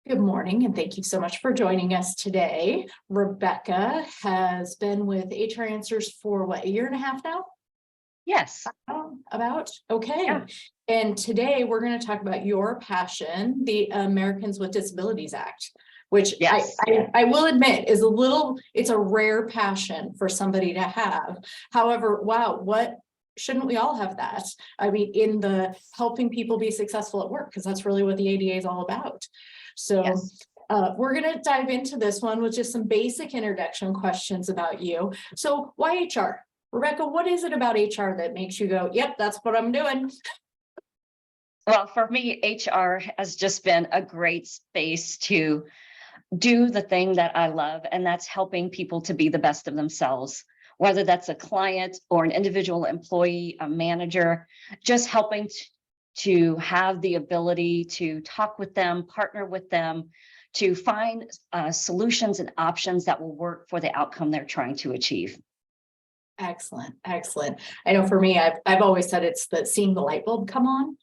Good morning, and thank you so much for joining us today. Rebecca has been with HR Answers for what, a year and a half now? Yes. About? Okay. Yeah. And today we're going to talk about your passion, the Americans with Disabilities Act, which Yes. I will admit is it's a rare passion for somebody to have. However, wow, shouldn't we all have that? I mean, in the helping people be successful at work, because that's really what the ADA is all about. So Yes. we're going to dive into this one with just some basic introduction questions about you. So why HR? Rebecca, what is it about HR that makes you go, yep, that's what I'm doing? Well, for me, HR has just been a great space to do the thing that I love, and that's helping people to be the best of themselves, whether that's a client or an individual employee, a manager, just helping to have the ability to talk with them, partner with them, to find solutions and options that will work for the outcome they're trying to achieve. Excellent, excellent. I know for me, I've always said it's seeing the light bulb come on.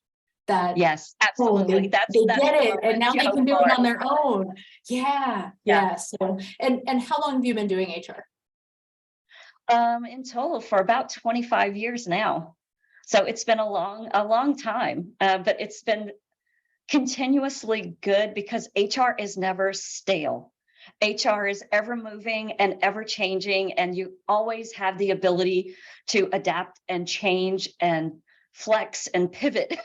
That Yes, absolutely. That's they get it, and now they can do it on their own. Yeah. So, and how long have you been doing HR? In total for about 25 years now. So it's been a long time, but it's been continuously good because HR is never stale. HR is ever moving and ever changing, and you always have the ability to adapt and change and flex and pivot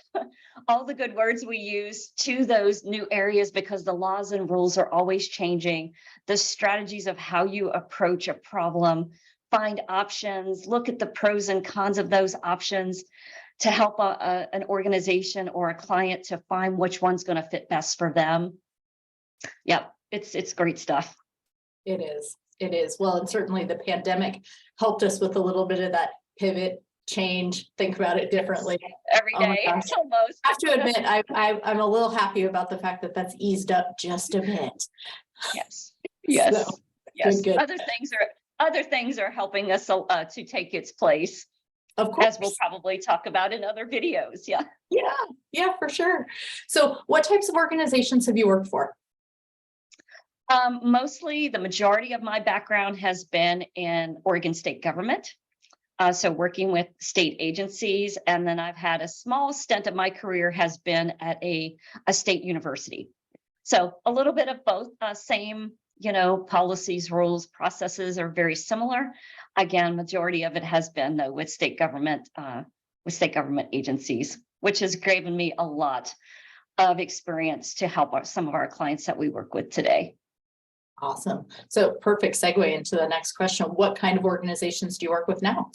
all the good words we use to those new areas because the laws and rules are always changing. The strategies of how you approach a problem, find options, look at the pros and cons of those options to help an organization or a client to find which one's going to fit best for them. Yep, it's great stuff. It is. Well, and certainly the pandemic helped us with a little bit of that pivot, change, think about it differently. Every day, almost. I have to admit, I'm a little happy about the fact that that's eased up just a bit. Yes. So, yes. Good. Other things are helping us to take its place. Of course. As we'll probably talk about in other videos. Yeah, for sure. So what types of organizations have you worked for? Mostly the majority of my background has been in Oregon state government. So working with state agencies, and then I've had a small stint of my career has been at a state university. So a little bit of both, same, policies, rules, processes are very similar. Again, majority of it has been though with state government agencies, which has given me a lot of experience to help some of our clients that we work with today. Awesome. So perfect segue into the next question. What kind of organizations do you work with now?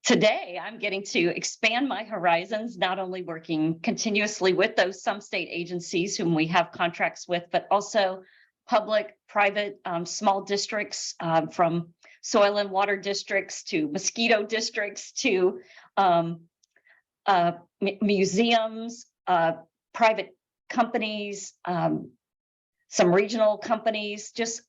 Today, I'm getting to expand my horizons, not only working continuously with some state agencies whom we have contracts with, but also public, private, small districts, from soil and water districts to mosquito districts to museums, private companies, some regional companies, just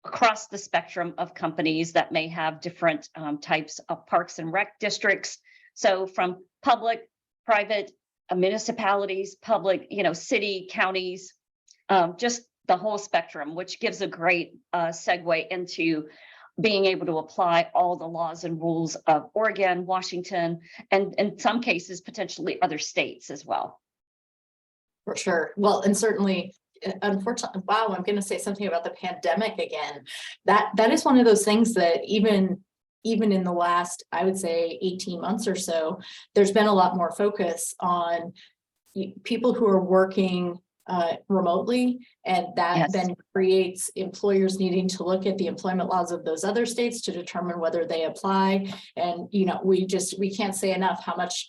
across the spectrum of companies that may have different types of parks and rec districts. So from public, private, municipalities, public, city, counties, just the whole spectrum, which gives a great segue into being able to apply all the laws and rules of Oregon, Washington, and in some cases, potentially other states as well. For sure. Well, and certainly, unfortunately, wow, I'm going to say something about the pandemic again. That is one of those things that even in the last, I would say 18 months or so, there's been a lot more focus on people who are working remotely, and that then creates employers needing to look at the employment laws of those other states to determine whether they apply. And we can't say enough how much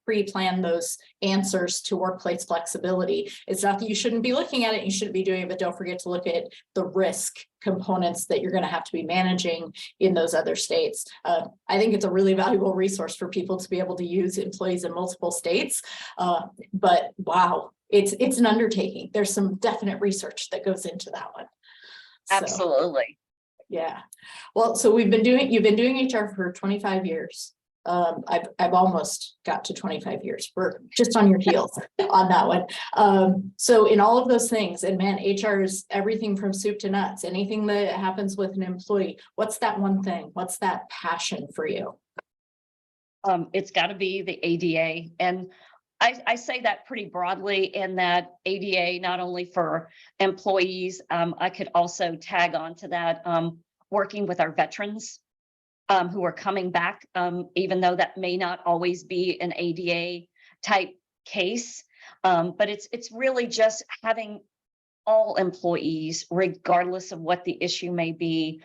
pre-plan those answers to workplace flexibility. It's not that you shouldn't be looking at it, you shouldn't be doing it, but don't forget to look at the risk components that you're going to have to be managing in those other states. I think it's a really valuable resource for people to be able to use employees in multiple states. But wow, it's an undertaking. There's some definite research that goes into that one. Absolutely. Yeah. Well, so you've been doing HR for 25 years. I've almost got to 25 years. We're just on your heels on that one. So in all of those things, and man, HR is everything from soup to nuts. Anything that happens with an employee, what's that one thing? What's that passion for you? It's got to be the ADA. And I say that pretty broadly in that ADA, not only for employees, I could also tag on to that, working with our veterans who are coming back, even though that may not always be an ADA type case. But it's really just having all employees, regardless of what the issue may be,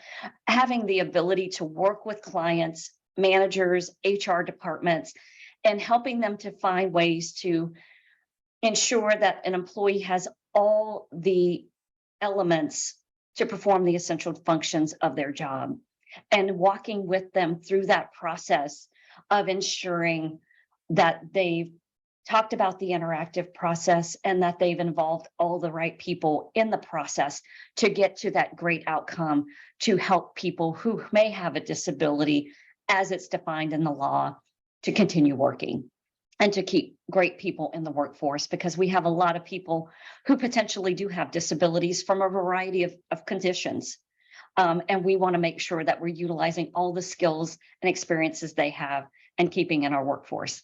having the ability to work with clients, managers, HR departments, and helping them to find ways to ensure that an employee has all the elements to perform the essential functions of their job, and walking with them through that process of ensuring that they've talked about the interactive process and that they've involved all the right people in the process to get to that great outcome to help people who may have a disability as it's defined in the law to continue working and to keep great people in the workforce, because we have a lot of people who potentially do have disabilities from a variety of conditions. And we want to make sure that we're utilizing all the skills and experiences they have and keeping in our workforce.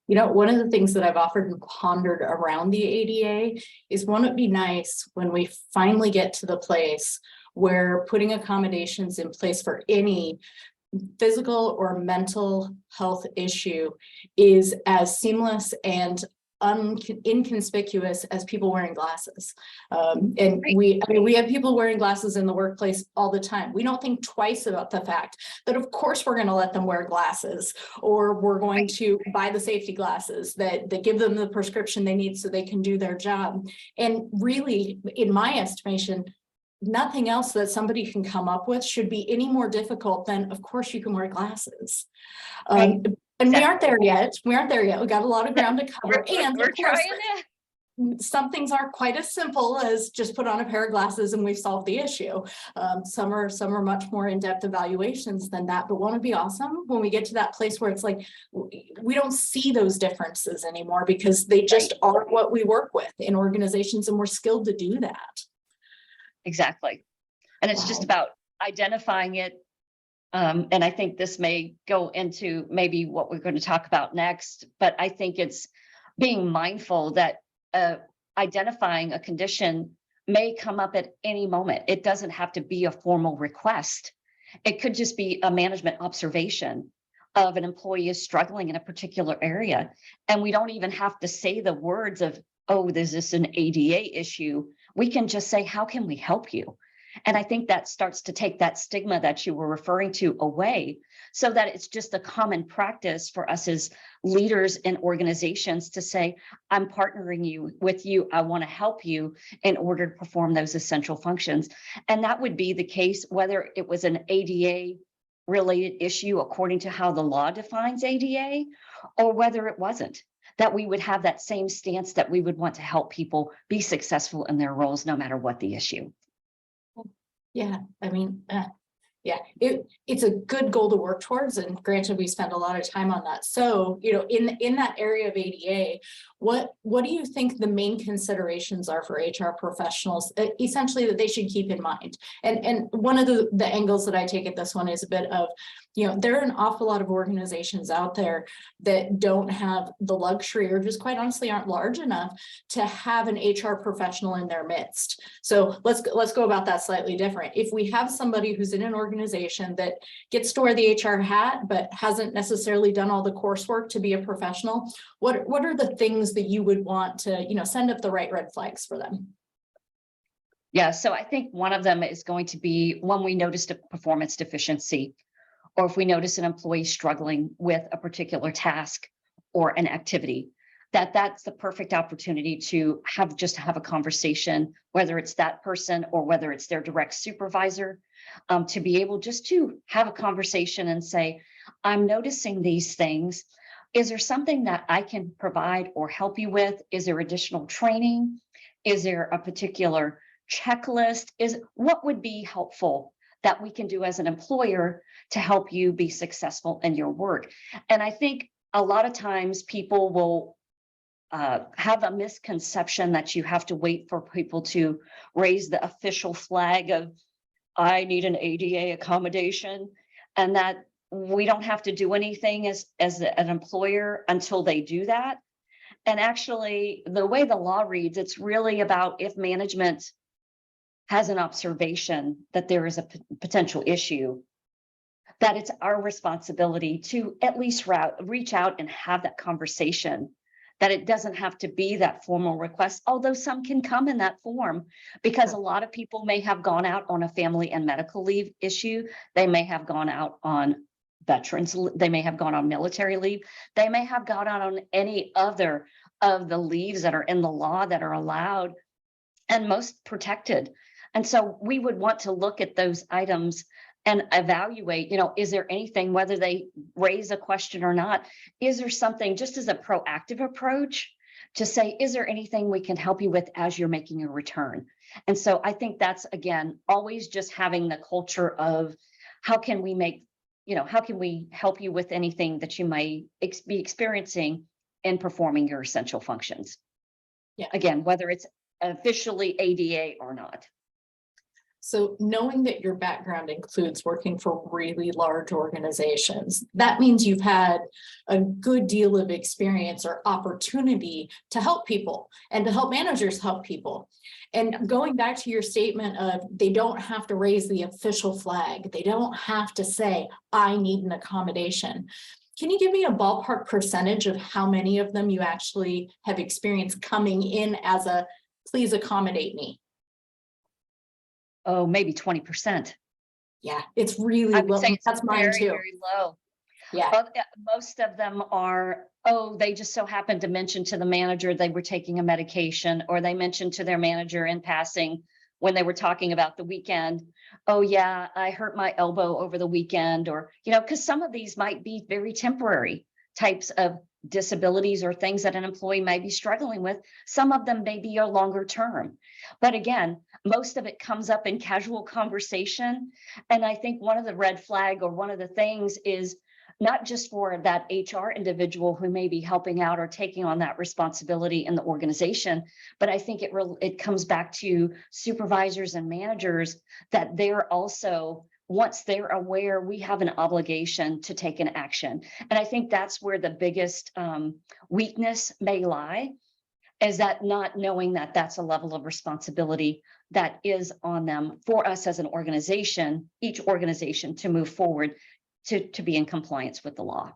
You know, one of the things that I've offered and pondered around the ADA is, wouldn't it be nice when we finally get to the place where putting accommodations in place for any physical or mental health issue is as seamless and inconspicuous as people wearing glasses. And we have people wearing glasses in the workplace all the time. We don't think twice about the fact that of course we're going to let them wear glasses, or we're going to buy the safety glasses that give them the prescription they need so they can do their job. And really, in my estimation, nothing else that somebody can come up with should be any more difficult than, of course, you can wear glasses. And we aren't there yet. We aren't there yet. We got a lot of ground to cover. And we're of course, trying to. Some things aren't quite as simple as just put on a pair of glasses and we've solved the issue. Some are much more in-depth evaluations than that, but won't it be awesome when we get to that place where it's like, we don't see those differences anymore because they just are what we work with in organizations, and we're skilled to do that. Exactly. And it's just about identifying it. And I think this may go into maybe what we're going to talk about next, but I think it's being mindful that identifying a condition may come up at any moment. It doesn't have to be a formal request. It could just be a management observation of an employee is struggling in a particular area. And we don't even have to say the words of, oh, there's this an ADA issue. We can just say, how can we help you? And I think that starts to take that stigma that you were referring to away, so that it's just a common practice for us as leaders in organizations to say, I'm partnering with you. I want to help you in order to perform those essential functions. And that would be the case whether it was an ADA related issue according to how the law defines ADA, or whether it wasn't, that we would have that same stance that we would want to help people be successful in their roles, no matter what the issue. Yeah, I mean, yeah, it's a good goal to work towards, and granted, we spend a lot of time on that. So, you know, in that area of ADA, what do you think the main considerations are for HR professionals, essentially, that they should keep in mind? And one of the angles that I take at this one is a bit of, you know, there are an awful lot of organizations out there that don't have the luxury, or just quite honestly aren't large enough to have an HR professional in their midst. So let's go about that slightly different. If we have somebody who's in an organization that gets to wear the HR hat, but hasn't necessarily done all the coursework to be a professional, what are the things that you would want to, you know, send up the right red flags for them? Yeah, so I think one of them is going to be when we noticed a performance deficiency, or if we notice an employee struggling with a particular task or an activity, that's the perfect opportunity to have a conversation, whether it's that person or whether it's their direct supervisor, to be able just to have a conversation and say, I'm noticing these things. Is there something that I can provide or help you with? Is there additional training? Is there a particular checklist? What would be helpful that we can do as an employer to help you be successful in your work. And I think a lot of times people will have a misconception that you have to wait for people to raise the official flag of, I need an ADA accommodation, and that we don't have to do anything as an employer until they do that. And actually, the way the law reads, it's really about if management has an observation that there is a potential issue, that it's our responsibility to at least reach out and have that conversation, that it doesn't have to be that formal request, although some can come in that form, because a lot of people may have gone out on a family and medical leave issue. They may have gone out on veterans, they may have gone on military leave, they may have gone out on any other of the leaves that are in the law that are allowed and most protected. And so we would want to look at those items and evaluate, is there anything, whether they raise a question or not, is there something, just as a proactive approach, to say, is there anything we can help you with as you're making a return? And so I think that's, again, always just having the culture of how can we help you with anything that you might be experiencing in performing your essential functions. Yeah. Again, whether it's officially ADA or not. So knowing that your background includes working for really large organizations, that means you've had a good deal of experience or opportunity to help people and to help managers help people. And going back to your statement of they don't have to raise the official flag, they don't have to say, I need an accommodation. Can you give me a ballpark percentage of how many of them you actually have experienced coming in as a, please accommodate me? Oh, maybe 20%. Yeah, it's really I would low. say it's That's mine very, too. very low. Yeah, Most of them are, they just so happened to mention to the manager they were taking a medication, or they mentioned to their manager in passing when they were talking about the weekend, oh yeah, I hurt my elbow over the weekend, or, because some of these might be very temporary types of disabilities or things that an employee may be struggling with. Some of them may be a longer term. But again, most of it comes up in casual conversation. And I think one of the red flag, or one of the things, is not just for that HR individual who may be helping out or taking on that responsibility in the organization, but I think it comes back to supervisors and managers, that they're also, once they're aware, we have an obligation to take an action. And I think that's where the biggest weakness may lie, is that not knowing that that's a level of responsibility that is on them for us as an organization, each organization, to move forward to be in compliance with the law.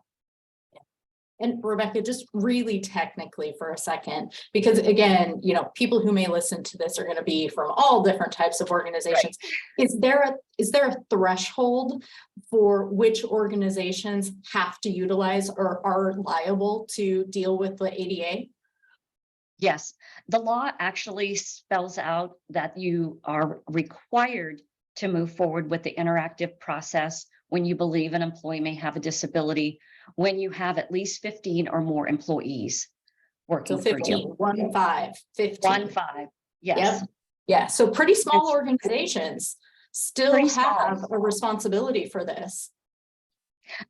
and Rebecca, just really technically for a second, because again, people who may listen to this are going to be from all different types of organizations. Right. Is there a threshold for which organizations have to utilize or are liable to deal with the ADA? Yes, the law actually spells out that you are required to move forward with the interactive process when you believe an employee may have a disability, when you have at least 15 or more employees working. So 15, 15. 15. Yes. Yep. Yeah. So pretty small organizations still have a responsibility for this.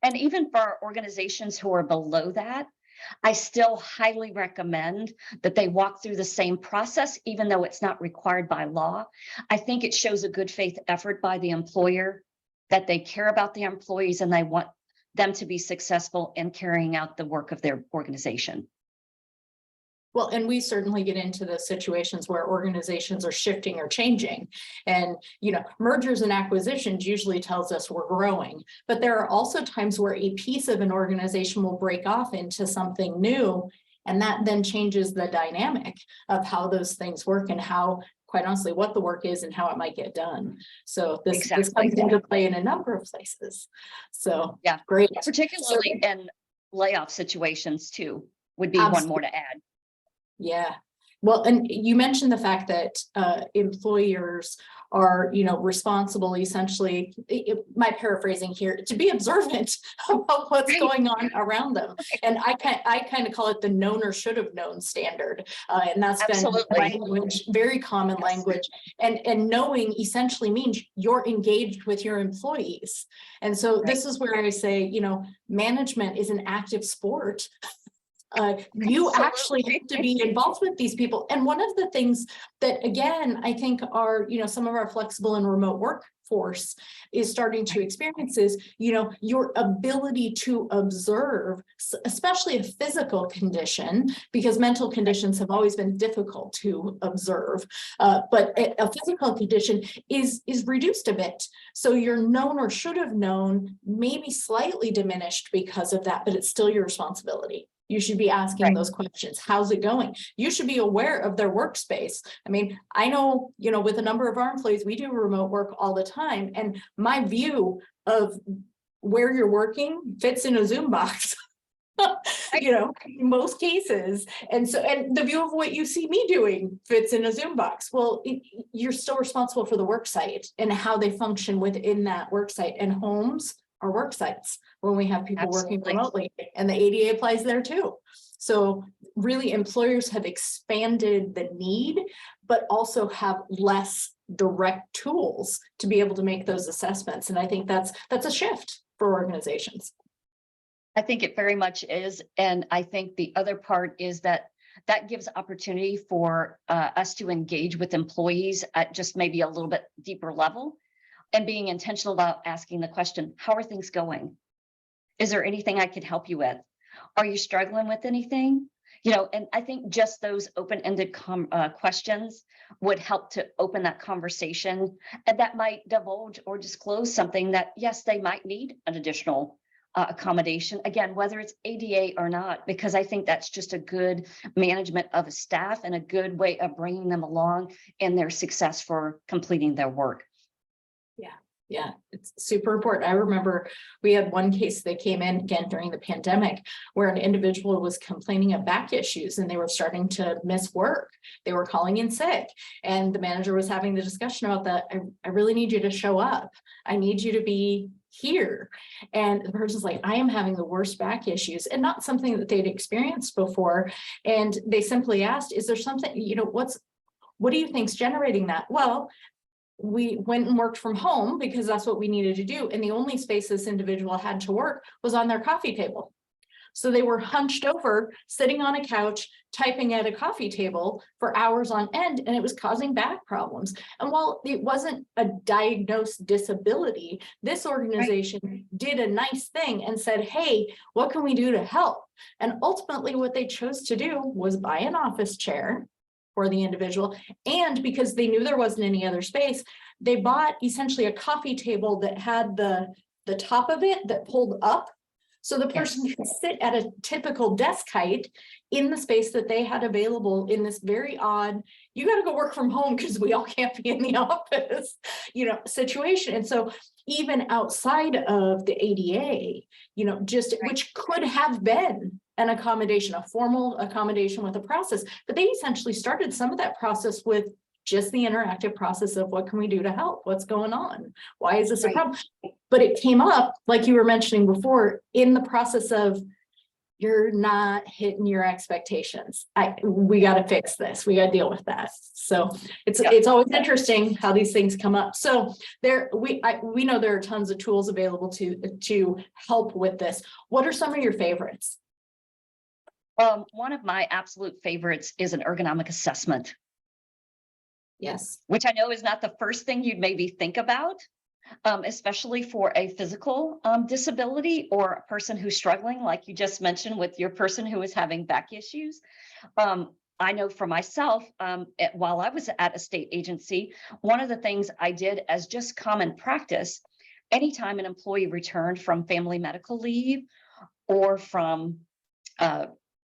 And even for our organizations who are below that, I still highly recommend that they walk through the same process, even though it's not required by law. I think it shows a good faith effort by the employer, that they care about the employees and they want them to be successful in carrying out the work of their organization. Well, and we certainly get into the situations where organizations are shifting or changing, and mergers and acquisitions usually tells us we're growing, but there are also times where a piece of an organization will break off into something new, and that then changes the dynamic of how those things work and how, quite honestly, what the work is and how it might get done. So this comes into play in a number of places. So yeah, great. Particularly in layoff situations too, would be one more to add. Yeah. Well, and you mentioned the fact that employers are, responsible essentially, my paraphrasing here, to be observant about what's Right. going on around them. And I kind of call it the known or should have known standard. And that's been Absolutely. language, very common Yes. language. And knowing essentially means you're engaged with your employees. And so this is where I say, management is an active sport. You actually have to be involved with these people. And one of the things that, again, I think are, some of our flexible and remote workforce is starting to experience is, your ability to observe, especially a physical condition, because mental conditions have always been difficult to observe. But a physical condition is reduced a bit. So your known or should have known may be slightly diminished because of that, but it's still your responsibility. You should be asking those questions. How's it going? You should be aware of their workspace. I mean, I know, with a number of our employees, we do remote work all the time. And my view of where you're working fits in a Zoom box, in most cases. And so, and the view of what you see me doing fits in a Zoom box. Well, you're still responsible for the work site and how they function within that work site, and homes are work sites when we have people working remotely, and the ADA applies there too. So really employers have expanded the need, but also have less direct tools to be able to make those assessments. And I think that's a shift for organizations. I think it very much is. And I think the other part is that gives opportunity for us to engage with employees at just maybe a little bit deeper level, and being intentional about asking the question, how are things going? Is there anything I could help you with? Are you struggling with anything? And I think just those open-ended questions would help to open that conversation, and that might divulge or disclose something that, yes, they might need an additional accommodation, again, whether it's ADA or not, because I think that's just a good management of a staff and a good way of bringing them along in their success for completing their work. Yeah, it's super important. I remember we had one case that came in again during the pandemic where an individual was complaining of back issues and they were starting to miss work. They were calling in sick, and the manager was having the discussion about that. I really need you to show up. I need you to be here. And the person's like, I am having the worst back issues, and not something that they'd experienced before. And they simply asked, is there something, what do you think's generating that? Well, we went and worked from home because that's what we needed to do. And the only space this individual had to work was on their coffee table. So they were hunched over, sitting on a couch, typing at a coffee table for hours on end, and it was causing back problems. And while it wasn't a diagnosed disability, this organization did a nice thing and said, hey, what can we do to help? And ultimately what they chose to do was buy an office chair for the individual. And because they knew there wasn't any other space, they bought essentially a coffee table that had the top of it that pulled up. So the person could sit at a typical desk height in the space that they had available in this very odd, you got to go work from home because we all can't be in the office, situation. And so even outside of the ADA, which could have been an accommodation, a formal accommodation with a process, but they essentially started some of that process with just the interactive process of what can we do to help? What's going on? Why is this a problem? But it came up, like you were mentioning before, in the process of you're not hitting your expectations. We got to fix this. We got to deal with that. So it's always interesting how these things come up. So we know there are tons of tools available to help with this. What are some of your favorites? One of my absolute favorites is an ergonomic assessment. Yes. Which I know is not the first thing you'd maybe think about, especially for a physical disability or a person who's struggling, like you just mentioned with your person who is having back issues. I know for myself, while I was at a state agency, one of the things I did as just common practice, anytime an employee returned from family medical leave or from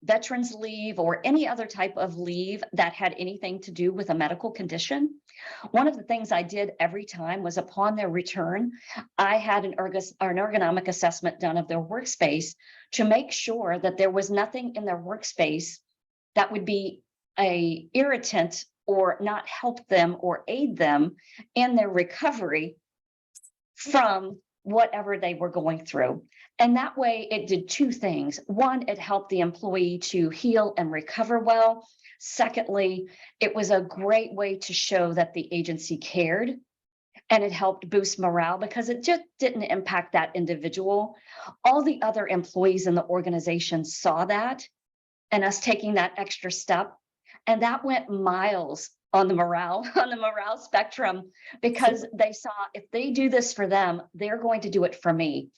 veterans leave or any other type of leave that had anything to do with a medical condition, one of the things I did every time was upon their return, I had an ergonomic assessment done of their workspace to make sure that there was nothing in their workspace that would be a irritant or not help them or aid them in their recovery from whatever they were going through. And that way it did two things. One, it helped the employee to heal and recover well. Secondly, it was a great way to show that the agency cared, and it helped boost morale because it just didn't impact that individual. All the other employees in the organization saw that and us taking that extra step. And that went miles on the morale, on the morale spectrum, because they saw if they do this for them, they're going to do it for me.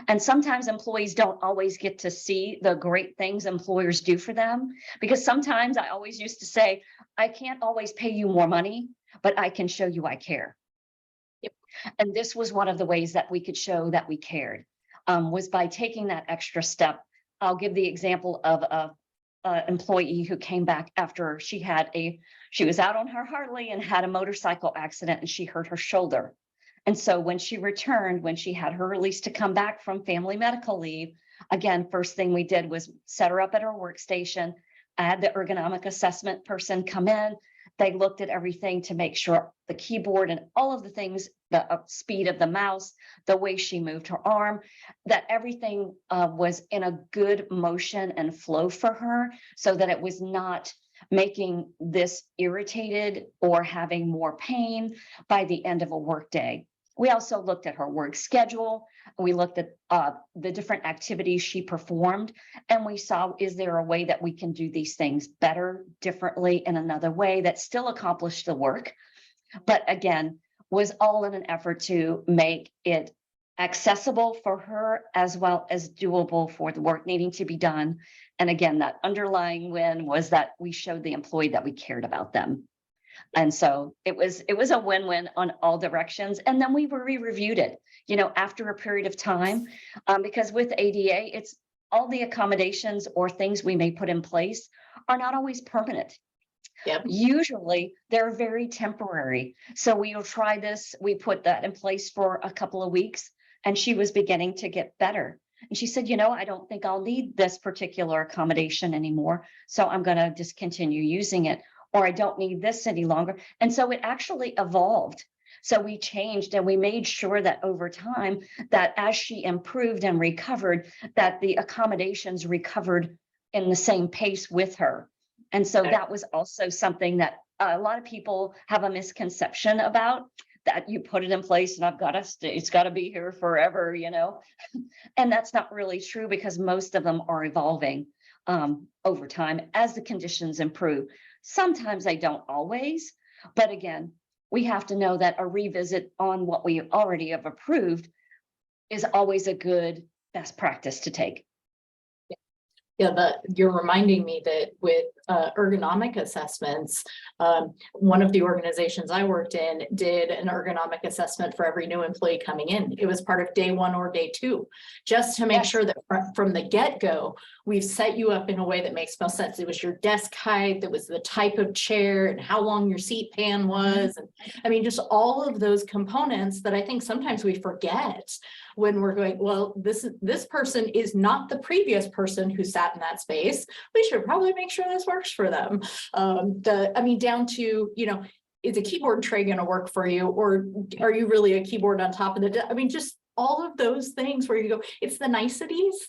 And sometimes employees don't always get to see the great things employers do for them, because sometimes I always used to say, I can't always pay you more money, but I can show you I care. Yep. And this was one of the ways that we could show that we cared, was by taking that extra step. I'll give the example of a employee who came back after she was out on her Harley and had a motorcycle accident, and she hurt her shoulder. And so when she returned, when she had her release to come back from family medical leave, again, first thing we did was set her up at her workstation. I had the ergonomic assessment person come in. They looked at everything to make sure the keyboard and all of the things, the speed of the mouse, the way she moved her arm, that everything was in a good motion and flow for her, so that it was not making this irritated or having more pain by the end of a workday. We also looked at her work schedule. We looked at the different activities she performed, and we saw, is there a way that we can do these things better, differently, in another way that still accomplished the work, but again, was all in an effort to make it accessible for her as well as doable for the work needing to be done. And again, that underlying win was that we showed the employee that we cared about them. And so it was a win-win on all directions. And then we reviewed it, after a period of time, because with ADA, it's all the accommodations or things we may put in place are not always permanent. Yep. Usually they're very temporary. So we'll try this. We put that in place for a couple of weeks, and she was beginning to get better. And she said, I don't think I'll need this particular accommodation anymore, so I'm going to discontinue using it. Or I don't need this any longer. And so it actually evolved. So we changed, and we made sure that over time, that as she improved and recovered, that the accommodations recovered in the same pace with her. And so that was also something that a lot of people have a misconception about, that you put it in place and I've got to stay, it's got to be here forever, And that's not really true, because most of them are evolving over time as the conditions improve. Sometimes they don't always, but again, we have to know that a revisit on what we already have approved is always a good best practice to take. Yeah, you're reminding me that with ergonomic assessments, one of the organizations I worked in did an ergonomic assessment for every new employee coming in. It was part of day one or day two, just to make sure that from the get-go, we've set you up in a way that makes most sense. It was your desk height, that was the type of chair, and how long your seat pan was. And I mean, just all of those components that I think sometimes we forget when we're going, well, this person is not the previous person who sat in that space. We should probably make sure this works for them. Down to, is a keyboard tray going to work for you, or are you really a keyboard on top of the, just all of those things where you go, it's the niceties.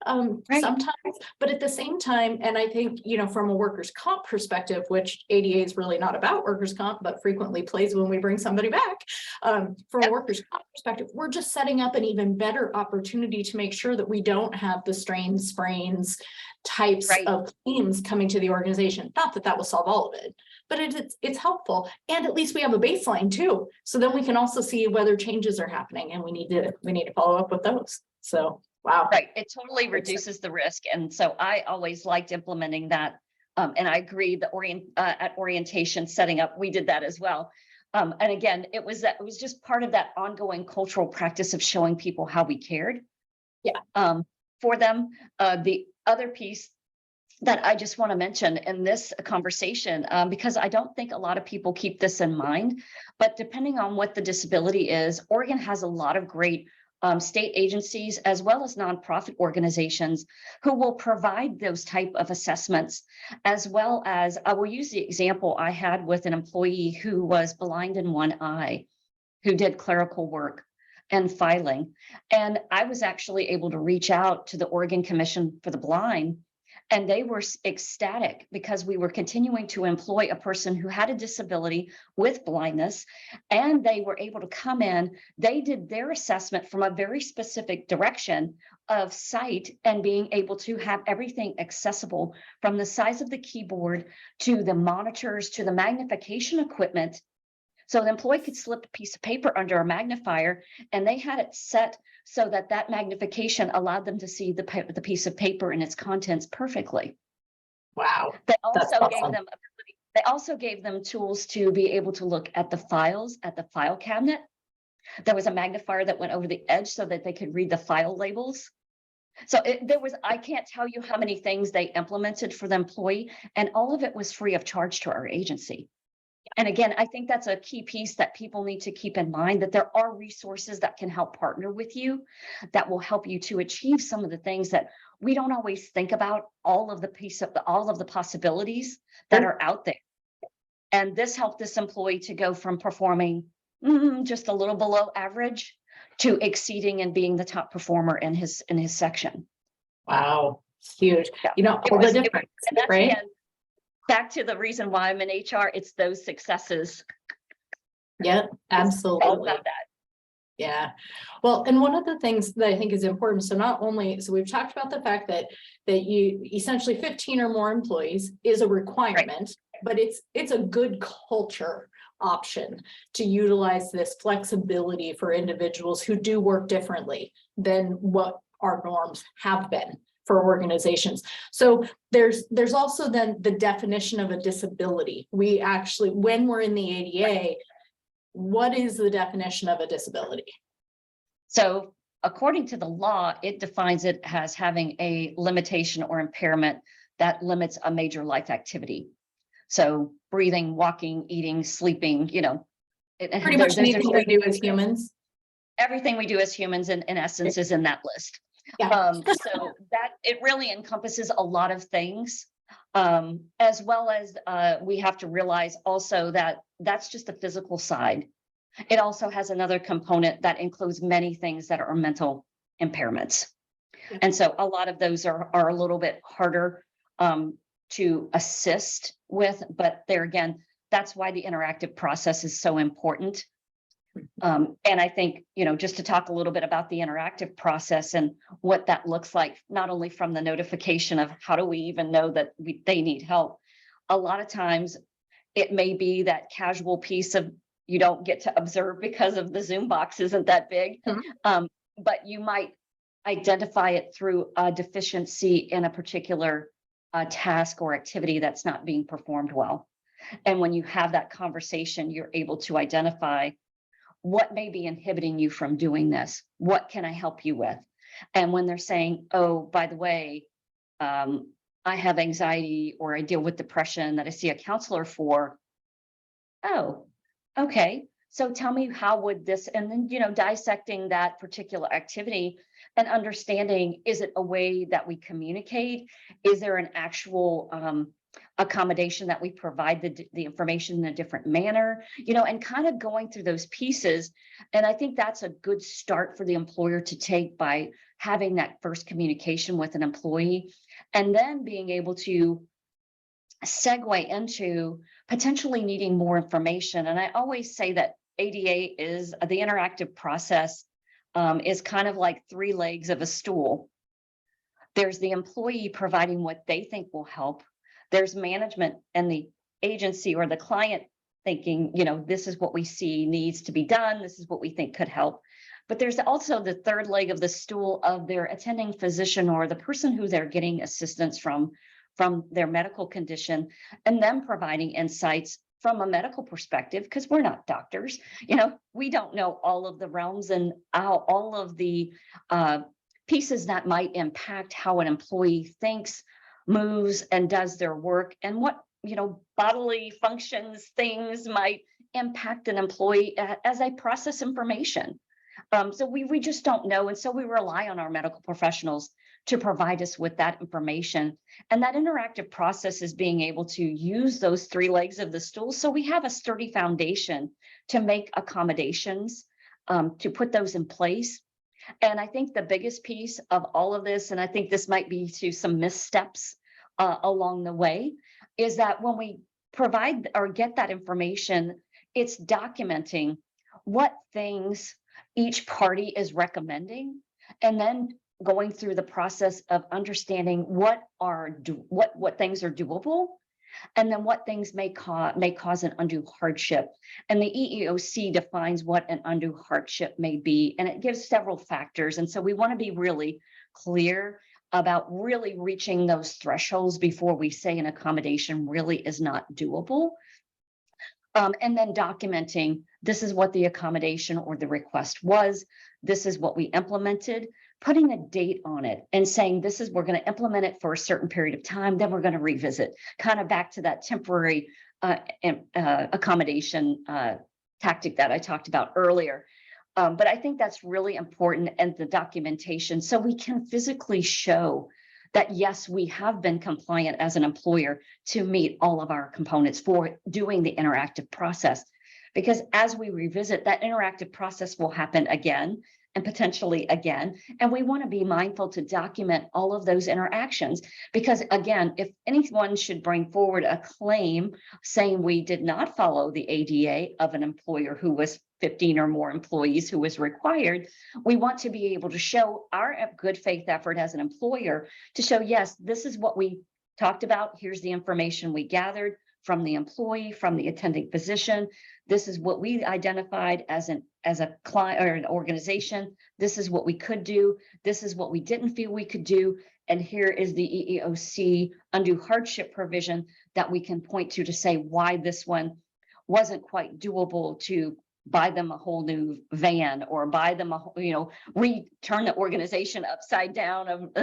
Right. Sometimes, but at the same time, and I think, from a workers' comp perspective, which ADA is really not about workers' comp, but frequently plays when we bring somebody back, from a workers' comp perspective, we're just setting up an even better opportunity to make sure that we don't have the strains, sprains types of claims coming to the organization. Not that will solve all of it, but it's helpful. And at least we have a baseline too. So then we can also see whether changes are happening, and we need to follow up with those. So wow. Right. It totally reduces the risk. And so I always liked implementing that. And I agree at orientation setting up, we did that as well. And again, it was just part of that ongoing cultural practice of showing people how we cared. For them. The other piece that I just want to mention in this conversation, because I don't think a lot of people keep this in mind, but depending on what the disability is, Oregon has a lot of great state agencies as well as nonprofit organizations who will provide those type of assessments, as well as I will use the example I had with an employee who was blind in one eye, who did clerical work and filing. And I was actually able to reach out to the Oregon Commission for the Blind, and they were ecstatic because we were continuing to employ a person who had a disability with blindness, and they were able to come in. They did their assessment from a very specific direction of sight and being able to have everything accessible, from the size of the keyboard to the monitors to the magnification equipment. So the employee could slip a piece of paper under a magnifier, and they had it set so that that magnification allowed them to see the piece of paper and its contents perfectly. Wow, They that's also gave awesome. them they also gave them tools to be able to look at the files at the file cabinet. There was a magnifier that went over the edge so that they could read the file labels. So I can't tell you how many things they implemented for the employee, and all of it was free of charge to our agency. And again, I think that's a key piece that people need to keep in mind, that there are resources that can help partner with you, that will help you to achieve some of the things that we don't always think about, all of the possibilities that are out there. And this helped this employee to go from performing just a little below average to exceeding and being the top performer in his section. Wow, it's huge. Yeah. You know, all the difference, And that's, right? again, back to the reason why I'm in HR. It's those successes. Yeah, It's all absolutely. about that. Yeah. Well, and one of the things that I think is important, so not only, so we've talked about the fact that you essentially 15 or more employees is a requirement, but it's a good culture option to utilize this flexibility for individuals who do work differently than what our norms have been for organizations. So there's also then the definition of a disability. We actually, when we're in the ADA, what is the definition of a disability? So according to the law, it defines it as having a limitation or impairment that limits a major life activity. So breathing, walking, eating, sleeping, Pretty much anything we do as humans. Everything we do as humans in essence is in that list. Yeah. So that it really encompasses a lot of things, as well as we have to realize also that that's just the physical side. It also has another component that includes many things that are mental impairments. Yeah. And so a lot of those are a little bit harder to assist with, but there again, that's why the interactive process is so important. And I think, just to talk a little bit about the interactive process and what that looks like, not only from the notification of how do we even know that they need help. A lot of times it may be that casual piece of you don't get to observe because of the Zoom box isn't that big, but you might identify it through a deficiency in a particular task or activity that's not being performed well. And when you have that conversation, you're able to identify what may be inhibiting you from doing this. What can I help you with? And when they're saying, oh, by the way, I have anxiety or I deal with depression that I see a counselor for. Oh, okay. So tell me, how would this, and then, dissecting that particular activity and understanding, is it a way that we communicate? Is there an actual accommodation that we provide the information in a different manner, and kind of going through those pieces. And I think that's a good start for the employer to take by having that first communication with an employee, and then being able to segue into potentially needing more information. And I always say that ADA is the interactive process is kind of like three legs of a stool. There's the employee providing what they think will help. There's management and the agency or the client thinking, this is what we see needs to be done. This is what we think could help. But there's also the third leg of the stool of their attending physician or the person who they're getting assistance from their medical condition, and them providing insights from a medical perspective, because we're not doctors. We don't know all of the realms and all of the pieces that might impact how an employee thinks, moves, and does their work, and what bodily functions, things might impact an employee as they process information. So we just don't know. And so we rely on our medical professionals to provide us with that information. And that interactive process is being able to use those three legs of the stool. So we have a sturdy foundation to make accommodations, to put those in place. And I think the biggest piece of all of this, and I think this might be to some missteps along the way, is that when we provide or get that information, it's documenting what things each party is recommending, and then going through the process of understanding what things are doable, and then what things may cause an undue hardship. And the EEOC defines what an undue hardship may be, and it gives several factors. And so we want to be really clear about really reaching those thresholds before we say an accommodation really is not doable. And then documenting, this is what the accommodation or the request was, this is what we implemented, putting a date on it and saying, we're going to implement it for a certain period of time, then we're going to revisit, kind of back to that temporary accommodation tactic that I talked about earlier. But I think that's really important, and the documentation, so we can physically show that, yes, we have been compliant as an employer to meet all of our components for doing the interactive process. Because as we revisit, that interactive process will happen again and potentially again. And we want to be mindful to document all of those interactions, because again, if anyone should bring forward a claim saying we did not follow the ADA of an employer who was 15 or more employees who was required, we want to be able to show our good faith effort as an employer to show, yes, this is what we talked about. Here's the information we gathered from the employee, from the attending physician. This is what we identified as a client or an organization. This is what we could do. This is what we didn't feel we could do. And here is the EEOC undue hardship provision that we can point to say why this one wasn't quite doable, to buy them a whole new van, or buy them turn the organization upside down of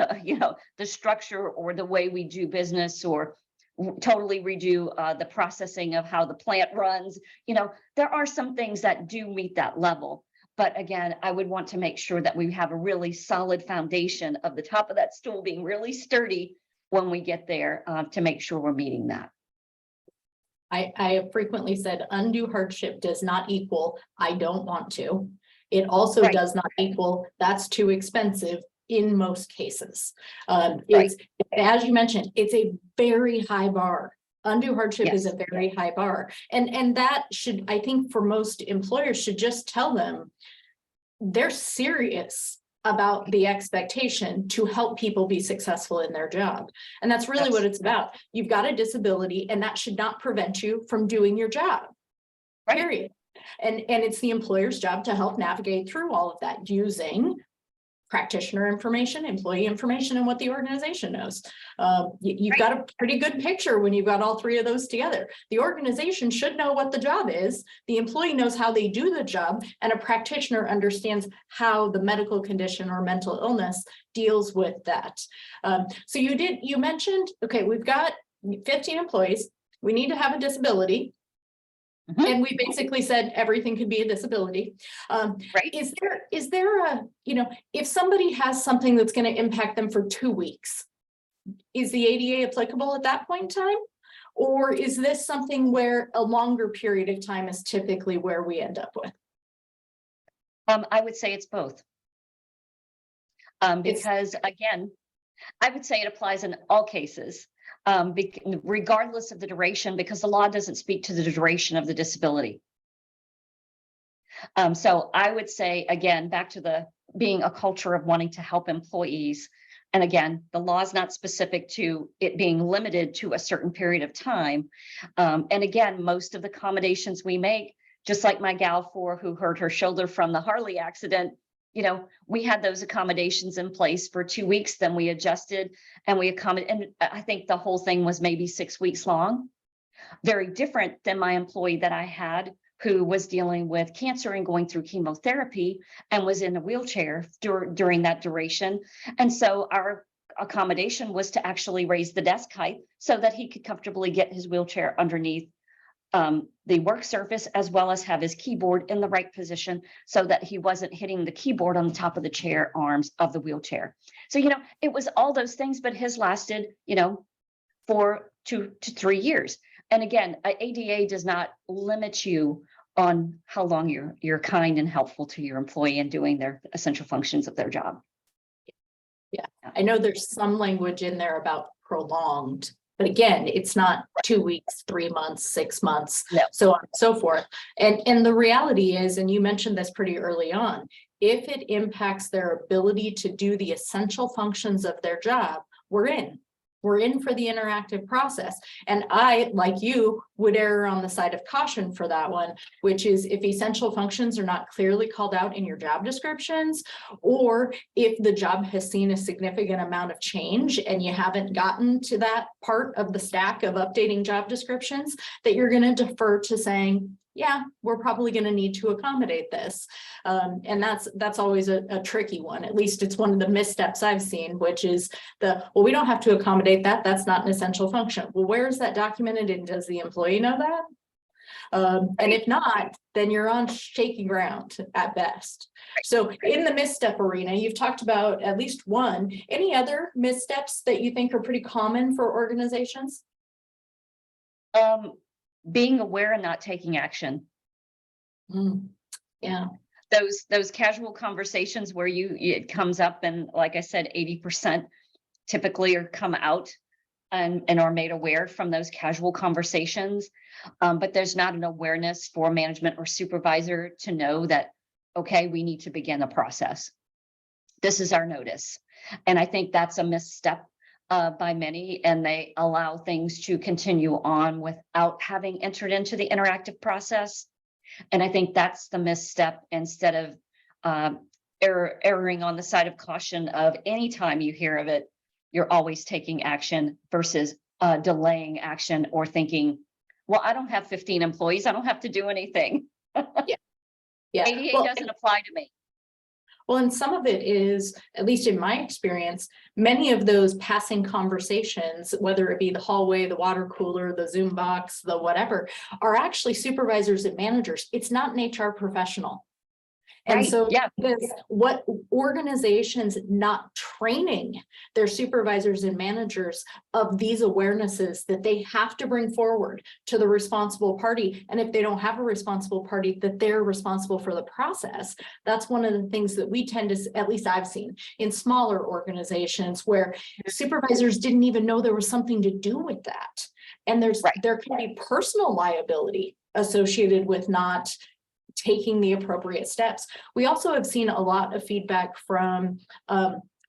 the structure or the way we do business, or totally redo the processing of how the plant runs. There are some things that do meet that level. But again, I would want to make sure that we have a really solid foundation of the top of that stool being really sturdy when we get there, to make sure we're meeting that. I have frequently said undue hardship does not equal I don't want to. It also Right. does not equal that's too expensive in most cases. Right. It's, as you mentioned, it's a very high bar. Undue hardship is Yes. a very high bar. And that should, I think, for most employers, should just tell them they're serious about the expectation to help people be successful in their job. And that's really what it's about. You've got a disability, and that should not prevent you from doing your job. Right. Period. And it's the employer's job to help navigate through all of that using practitioner information, employee information, and what the organization knows. You've got a pretty good picture when you've got all three of those together. The organization should know what the job is, the employee knows how they do the job, and a practitioner understands how the medical condition or mental illness deals with that. So you mentioned, okay, we've got 15 employees, we need to have a disability. And we basically said everything could be a disability. Right. Is there a, if somebody has something that's going to impact them for 2 weeks, is the ADA applicable at that point in time? Or is this something where a longer period of time is typically where we end up with? I would say it's both. Because again, I would say it applies in all cases. Regardless of the duration, because the law doesn't speak to the duration of the disability. So I would say, again, back to the being a culture of wanting to help employees. And again, the law is not specific to it being limited to a certain period of time. And again, most of the accommodations we make, just like my gal who hurt her shoulder from the Harley accident, we had those accommodations in place for 2 weeks, then we adjusted and we accommodated. And I think the whole thing was maybe 6 weeks long. Very different than my employee that I had who was dealing with cancer and going through chemotherapy and was in a wheelchair during that duration. And so our accommodation was to actually raise the desk height so that he could comfortably get his wheelchair underneath the work surface, as well as have his keyboard in the right position so that he wasn't hitting the keyboard on the top of the chair arms of the wheelchair. So, it was all those things, but his lasted, for 2 to 3 years. And again, ADA does not limit you on how long you're kind and helpful to your employee in doing their essential functions of their job. Yeah, I know there's some language in there about prolonged, but again, it's not 2 weeks, 3 months, 6 months, No. so on and so forth. And the reality is, and you mentioned this pretty early on, if it impacts their ability to do the essential functions of their job, we're in. We're in for the interactive process. And I, like you, would err on the side of caution for that one, which is if essential functions are not clearly called out in your job descriptions, or if the job has seen a significant amount of change and you haven't gotten to that part of the stack of updating job descriptions, that you're going to defer to saying, yeah, we're probably going to need to accommodate this. And that's always a tricky one. At least it's one of the missteps I've seen, which is well, we don't have to accommodate that. That's not an essential function. Well, where is that documented, and does the employee know that? And if not, then you're on shaky ground at best. So in the misstep arena, you've talked about at least one. Any other missteps that you think are pretty common for organizations? Being aware and not taking action. Yeah. Those casual conversations where it comes up, and like I said, 80% typically come out and are made aware from those casual conversations. But there's not an awareness for management or supervisor to know that, okay, we need to begin a process. This is our notice. And I think that's a misstep by many, and they allow things to continue on without having entered into the interactive process. And I think that's the misstep, instead of erring on the side of caution of anytime you hear of it, you're always taking action versus delaying action or thinking, well, I don't have 15 employees, I don't have to do anything. Yeah. ADA doesn't apply to me. Well, and some of it is, at least in my experience, many of those passing conversations, whether it be the hallway, the water cooler, the Zoom box, the whatever, are actually supervisors and managers. It's not an HR professional. And so what organizations not training their supervisors and managers of these awarenesses that they have to bring forward to the responsible party. And if they don't have a responsible party, that they're responsible for the process. That's one of the things that we tend to, at least I've seen in smaller organizations, where supervisors didn't even know there was something to do with that. And there can be personal liability associated with not taking the appropriate steps. We also have seen a lot of feedback from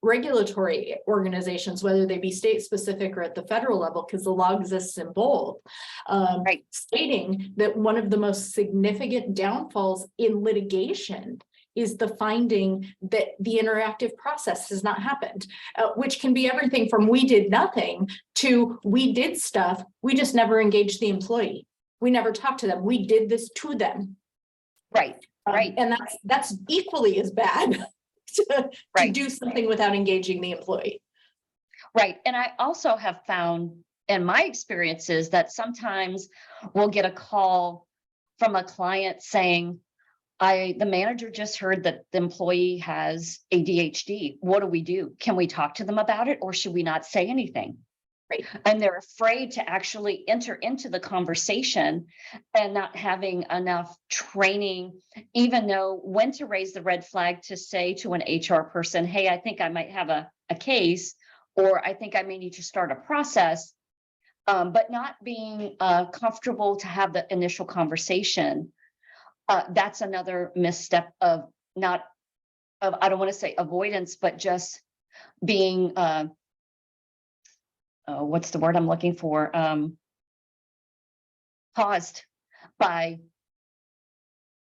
regulatory organizations, whether they be state specific or at the federal level, because the law exists in both, stating that one of the most significant downfalls in litigation is the finding that the interactive process has not happened, which can be everything from we did nothing to we did stuff, we just never engaged the employee. We never talked to them. We did this to them. Right. And that's equally as bad to do something without engaging the employee. Right. And I also have found in my experiences that sometimes we'll get a call from a client saying, the manager just heard that the employee has ADHD. What do we do? Can we talk to them about it, or should we not say anything? Right. And they're afraid to actually enter into the conversation, and not having enough training, even know when to raise the red flag to say to an HR person, hey, I think I might have a case, or I think I may need to start a process, but not being comfortable to have the initial conversation. That's another misstep of I don't want to say avoidance, but just being what's the word I'm looking for? Caused by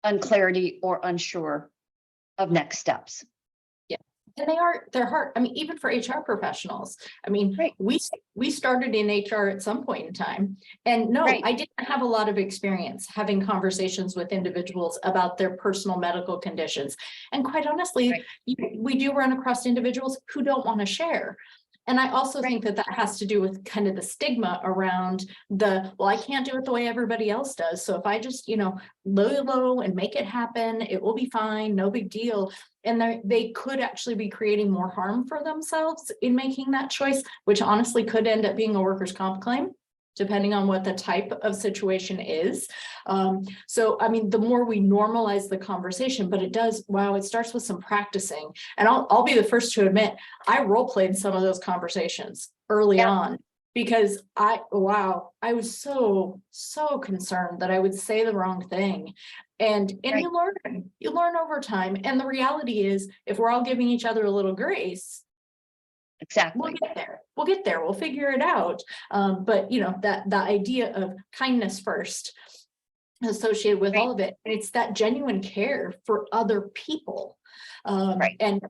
unclarity or unsure of next steps. Yeah, and they're hard. I mean, even for HR professionals. I mean, we started in HR at some point in time, and no, I didn't have a lot of experience having conversations with individuals about their personal medical conditions. And quite honestly, we do run across individuals who don't want to share. And I also think that that has to do with kind of the stigma around well, I can't do it the way everybody else does. So if I just, low and make it happen, it will be fine, no big deal. And they could actually be creating more harm for themselves in making that choice, which honestly could end up being a workers' comp claim, depending on what the type of situation is. So, I mean, the more we normalize the conversation, but it starts with some practicing. And I'll be the first to admit, I role played some of those conversations early on, because I was so concerned that I would say the wrong thing. And Right. you learn over time. And the reality is, if we're all giving each other a little grace, we'll Exactly. get there, we'll figure it out. But that the idea of kindness first associated with all of it, and it's that genuine care for other people. Right. And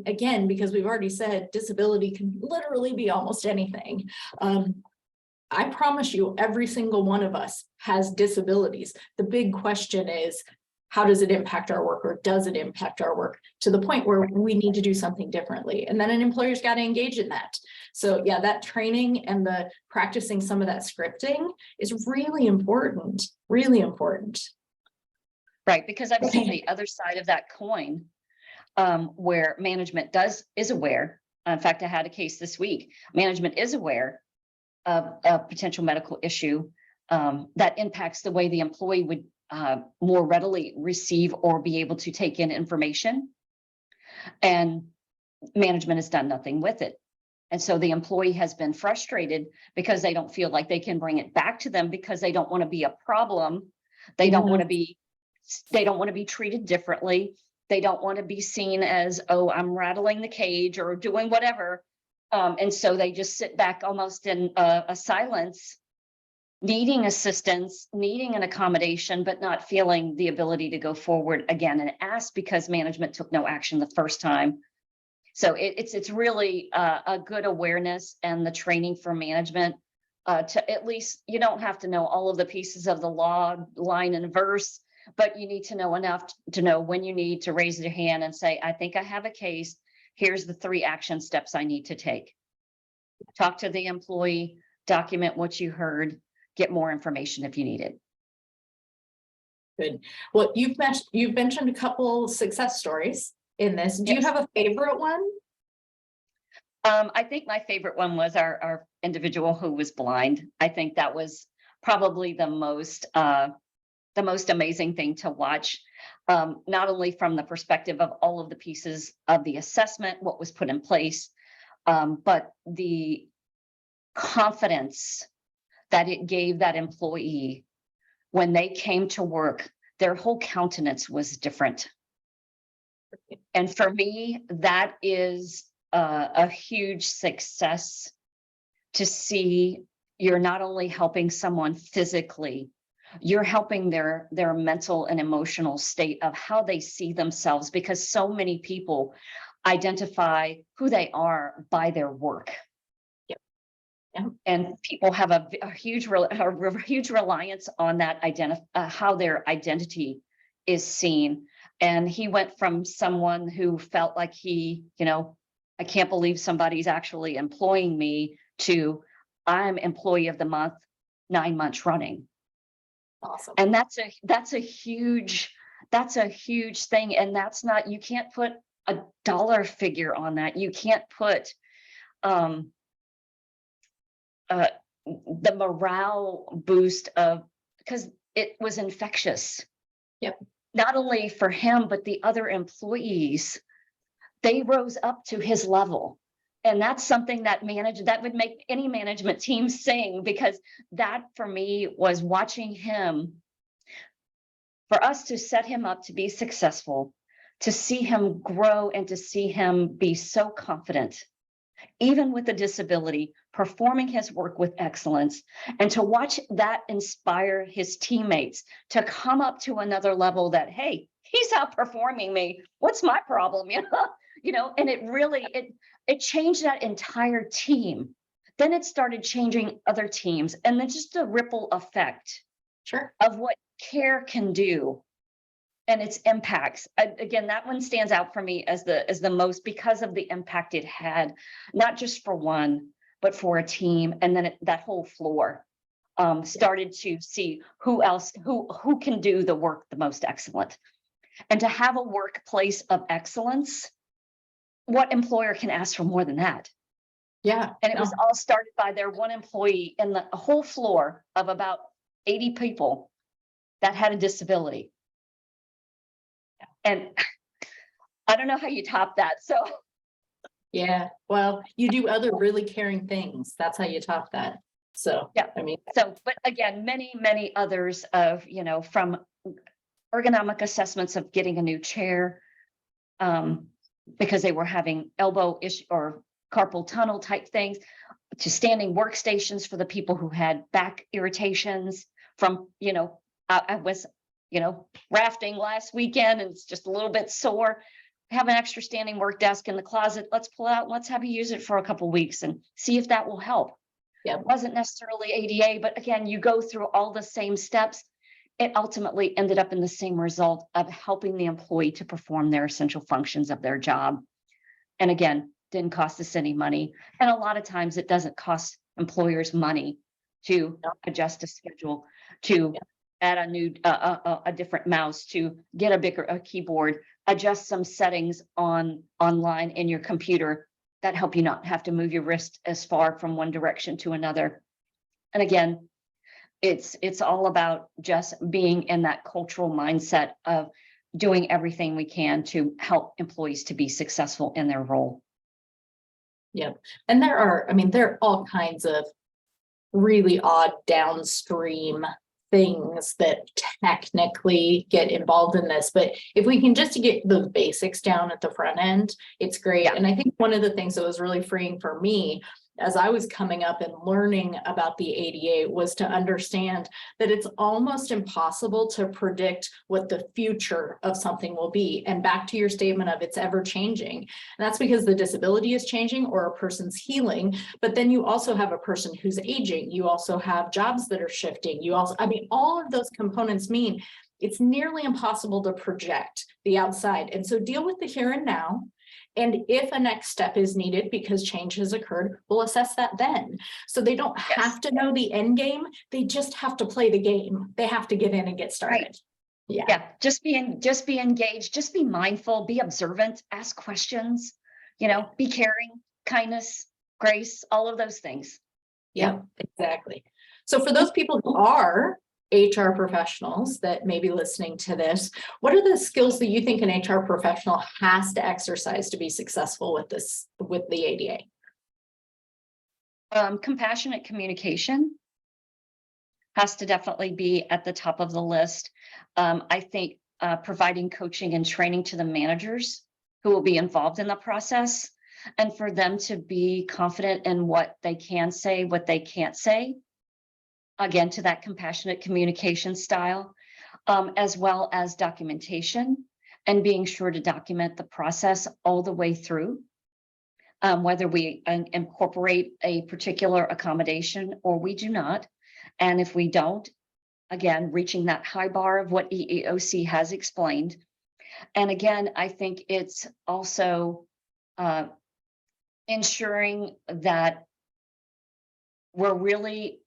again, because we've already said disability can literally be almost anything. I promise you, every single one of us has disabilities. The big question is, how does it impact our work, or does it impact our work to the point where we need to do something differently? And then an employer's got to engage in that. So yeah, that training and the practicing some of that scripting is really important, really important. Right, because I've seen the other side of that coin, where management is aware. In fact, I had a case this week. Management is aware of a potential medical issue that impacts the way the employee would more readily receive or be able to take in information, and management has done nothing with it. And so the employee has been frustrated because they don't feel like they can bring it back to them, because they don't want to be a problem. They don't want to be treated differently. They don't want to be seen as, oh, I'm rattling the cage or doing whatever. And so they just sit back almost in a silence, needing assistance, needing an accommodation, but not feeling the ability to go forward again and ask, because management took no action the first time. So it's really a good awareness, and the training for management to, at least, you don't have to know all of the pieces of the law, line and verse, but you need to know enough to know when you need to raise your hand and say, I think I have a case. Here's the 3 action steps I need to take. Talk to the employee, document what you heard, get more information if you need it. Good. Well, you've mentioned a couple success stories in this. Do you have a favorite one? I think my favorite one was our individual who was blind. I think that was probably the most amazing thing to watch, not only from the perspective of all of the pieces of the assessment, what was put in place, but the confidence that it gave that employee when they came to work. Their whole countenance was different. And for me, that is a huge success, to see you're not only helping someone physically, you're helping their mental and emotional state of how they see themselves, because so many people identify who they are by their work. Yep. Yeah. And people have a huge reliance on that how their identity is seen. And he went from someone who felt like I can't believe somebody's actually employing me, to I'm employee of the month 9 months running. Awesome. And that's a huge thing. And that's not, you can't put a dollar figure on that. You can't put the morale boost because it was infectious. Yep. Not only for him, but the other employees, they rose up to his level. And that's something that would make any management team sing, because that for me was watching him, for us to set him up to be successful, to see him grow and to see him be so confident, even with a disability, performing his work with excellence, and to watch that inspire his teammates to come up to another level that, hey, he's outperforming me. What's my problem? And it really, it changed that entire team. Then it started changing other teams, and then just a ripple effect Sure. of what care can do. and its impacts. Again, that one stands out for me as the most, because of the impact it had, not just for one, but for a team. And then that whole floor started to see who else, who can do the work the most excellent. And to have a workplace of excellence, what employer can ask for more than that? Yeah. And it was all started by their one employee in the whole floor of about 80 people that had a disability. And I don't know how you top that. So yeah, well, you do other really caring things. That's how you top that. So, yeah, I mean, so, but again, many others of, from ergonomic assessments of getting a new chair, because they were having elbow issue or carpal tunnel type things, to standing workstations for the people who had back irritations from, I was, rafting last weekend and it's just a little bit sore. Have an extra standing work desk in the closet. Let's pull out, let's have you use it for a couple of weeks and see if that will help. yeah, It wasn't necessarily ADA, but again, you go through all the same steps. It ultimately ended up in the same result of helping the employee to perform their essential functions of their job. And again, didn't cost us any money. And a lot of times it doesn't cost employers money to adjust a schedule, to add a new, a different mouse, to get a keyboard, adjust some settings online in your computer that help you not have to move your wrist as far from one direction to another. And again, it's all about just being in that cultural mindset of doing everything we can to help employees to be successful in their role. yep. And there are all kinds of really odd downstream things that technically get involved in this, but if we can just get the basics down at the front end, it's great. Yeah. And I think one of the things that was really freeing for me as I was coming up and learning about the ADA was to understand that it's almost impossible to predict what the future of something will be. And back to your statement of it's ever changing. And that's because the disability is changing or a person's healing, but then you also have a person who's aging. You also have jobs that are shifting. You also, all of those components mean it's nearly impossible to project the outside. And so deal with the here and now. And if a next step is needed because change has occurred, we'll assess that then. So they don't have to know the end game. They just have to play the game. They have to get in and get started. Right. Yeah. Just be engaged, just be mindful, be observant, ask questions, be caring, kindness, grace, all of those things. Yeah, exactly. So for those people who are HR professionals that may be listening to this, what are the skills that you think an HR professional has to exercise to be successful with the ADA? Compassionate communication has to definitely be at the top of the list. I think providing coaching and training to the managers who will be involved in the process, and for them to be confident in what they can say, what they can't say. Again, to that compassionate communication style, as well as documentation and being sure to document the process all the way through, whether we incorporate a particular accommodation or we do not. And if we don't, again, reaching that high bar of what EEOC has explained. And again, I think it's also ensuring that we're really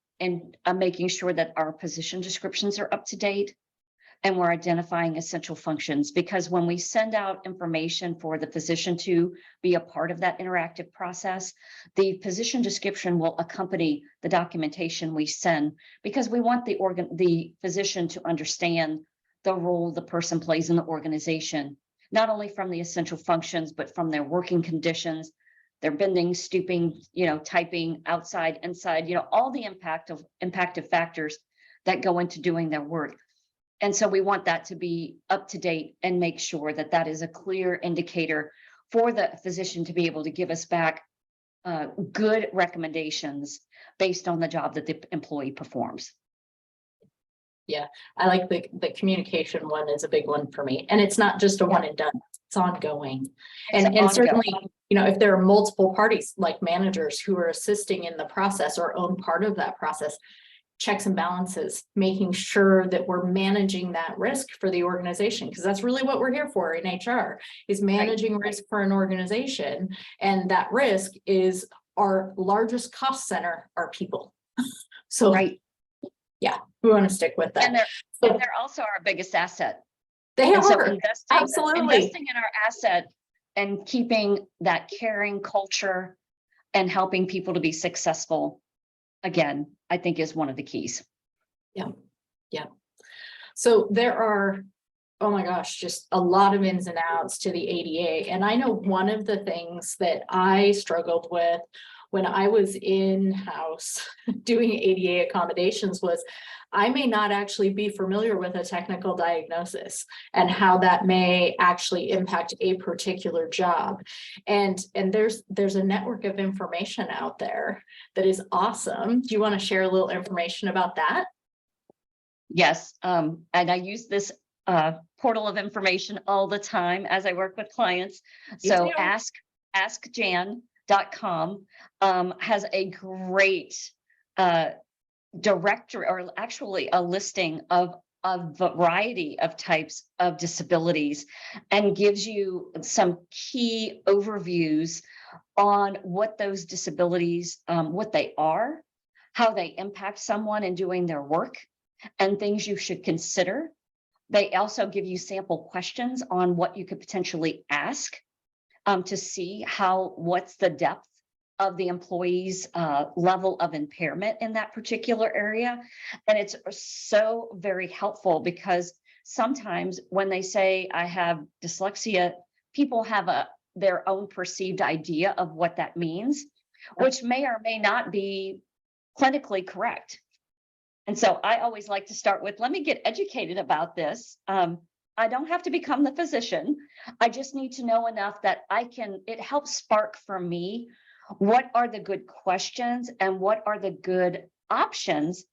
making sure that our position descriptions are up to date and we're identifying essential functions, because when we send out information for the physician to be a part of that interactive process, the position description will accompany the documentation we send, because we want the physician to understand the role the person plays in the organization, not only from the essential functions, but from their working conditions, their bending, stooping, typing, outside, inside, all the impactive factors that go into doing their work. And so we want that to be up to date and make sure that that is a clear indicator for the physician to be able to give us back good recommendations based on the job that the employee performs. Yeah, I like the communication one is a big one for me. And it's not just a one and done, it's ongoing. And certainly, if there are multiple parties like managers who are assisting in the process or own part of that process, checks and balances, making sure that we're managing that risk for the organization, because that's really what we're here for in HR, is managing risk for an organization. And that risk is our largest cost center, our people. So Right. yeah, we want to stick with that. And So they're also our biggest asset. they And so are absolutely investing in our asset and keeping that caring culture and helping people to be successful, again, I think is one of the keys. Yeah. So there are, oh my gosh, just a lot of ins and outs to the ADA. And I know one of the things that I struggled with when I was in-house doing ADA accommodations was I may not actually be familiar with a technical diagnosis and how that may actually impact a particular job. And there's a network of information out there that is awesome. Do you want to share a little information about that? Yes, and I use this portal of information all the time as I work with clients. So askjan.com has a great directory, or actually a listing of a variety of types of disabilities, and gives you some key overviews on what those disabilities, what they are, how they impact someone in doing their work, and things you should consider. They also give you sample questions on what you could potentially ask to see what's the depth of the employee's level of impairment in that particular area. And it's so very helpful, because sometimes when they say I have dyslexia, people have their own perceived idea of what that means, which may or may not be clinically correct. And so I always like to start with, let me get educated about this. I don't have to become the physician. I just need to know enough that it helps spark for me, what are the good questions and what are the good options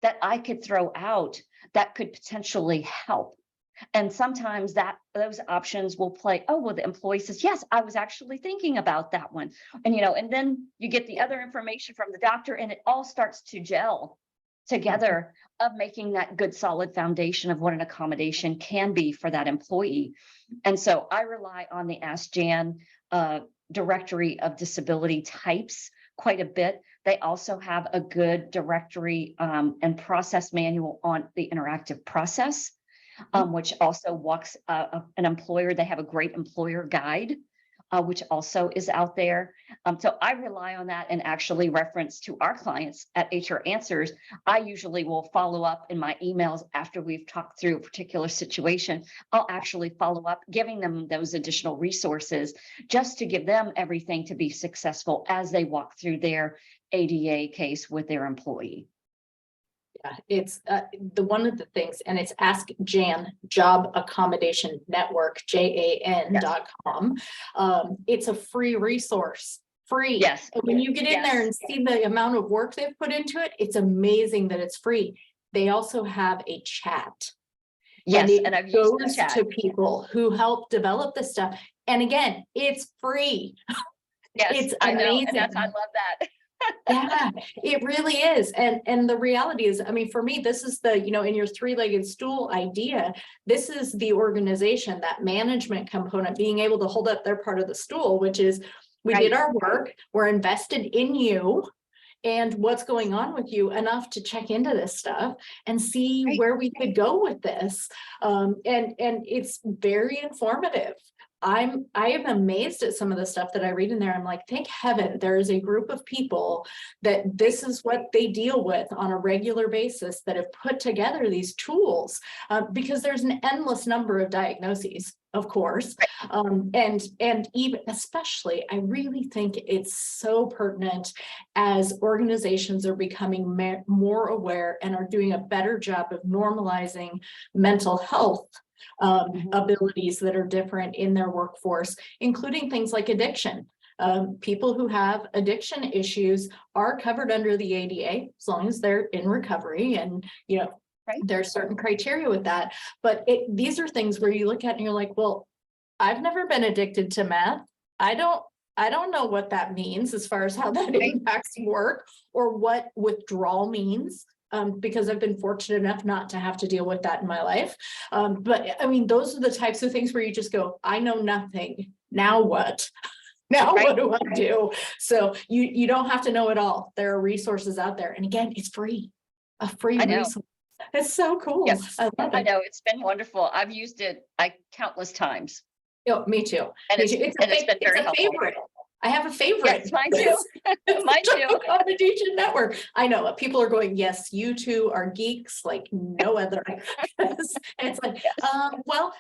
that I could throw out that could potentially help. And sometimes those options will play, oh, well, the employee says, yes, I was actually thinking about that one. And, and then you get the other information from the doctor, and it all starts to gel together of making that good solid foundation of what an accommodation can be for that employee. And so I rely on the Ask Jan directory of disability types quite a bit. They also have a good directory and process manual on the interactive process, which also walks an employer. They have a great employer guide, which also is out there. So I rely on that, and actually reference to our clients at HR Answers. I usually will follow up in my emails after we've talked through a particular situation. I'll actually follow up, giving them those additional resources just to give them everything to be successful as they walk through their ADA case with their employee. Yeah, it's one of the things, and it's Ask Jan Job Accommodation Network, JAN.com. It's a free resource, free. Yes. And when you get in there and see the amount of work they've put into it, it's amazing that it's free. They also have a chat. Yes, and I've used the goes chat to people who help develop this stuff. And again, it's free. Yes, it's I know, amazing. and I love that. Yeah, it really is. And the reality is, I mean, for me, this is the, in your three-legged stool idea, this is the organization, that management component, being able to hold up their part of the stool, which is we did our work, we're invested in you and what's going on with you enough to check into this stuff and see where we could go with this. And it's very informative. I am amazed at some of the stuff that I read in there. I'm like, thank heaven there is a group of people that this is what they deal with on a regular basis, that have put together these tools, because there's an endless number of diagnoses, of course. And even especially, I really think it's so pertinent as organizations are becoming more aware and are doing a better job of normalizing mental health abilities that are different in their workforce, including things like addiction. People who have addiction issues are covered under the ADA as long as they're in recovery, and there's certain criteria with that. But these are things where you look at and you're like, well, I've never been addicted to meth. I don't know what that means as far as how that impacts work or what withdrawal means. because I've been fortunate enough not to have to deal with that in my life. But I mean, those are the types of things where you just go, I know nothing. Now what? Now Right. what do I do? So you don't have to know it all. There are resources out there. And again, it's free, a free I know. resource. It's so cool. Yes, I love I it. know. It's been wonderful. I've used it countless times, Oh, me too. and Me too. It's it's been very a helpful. favorite. I have a favorite. Yes, mine too. Mine too. Accommodation network. I know people are going, yes, you two are geeks like no other. And it's like, Yes. well,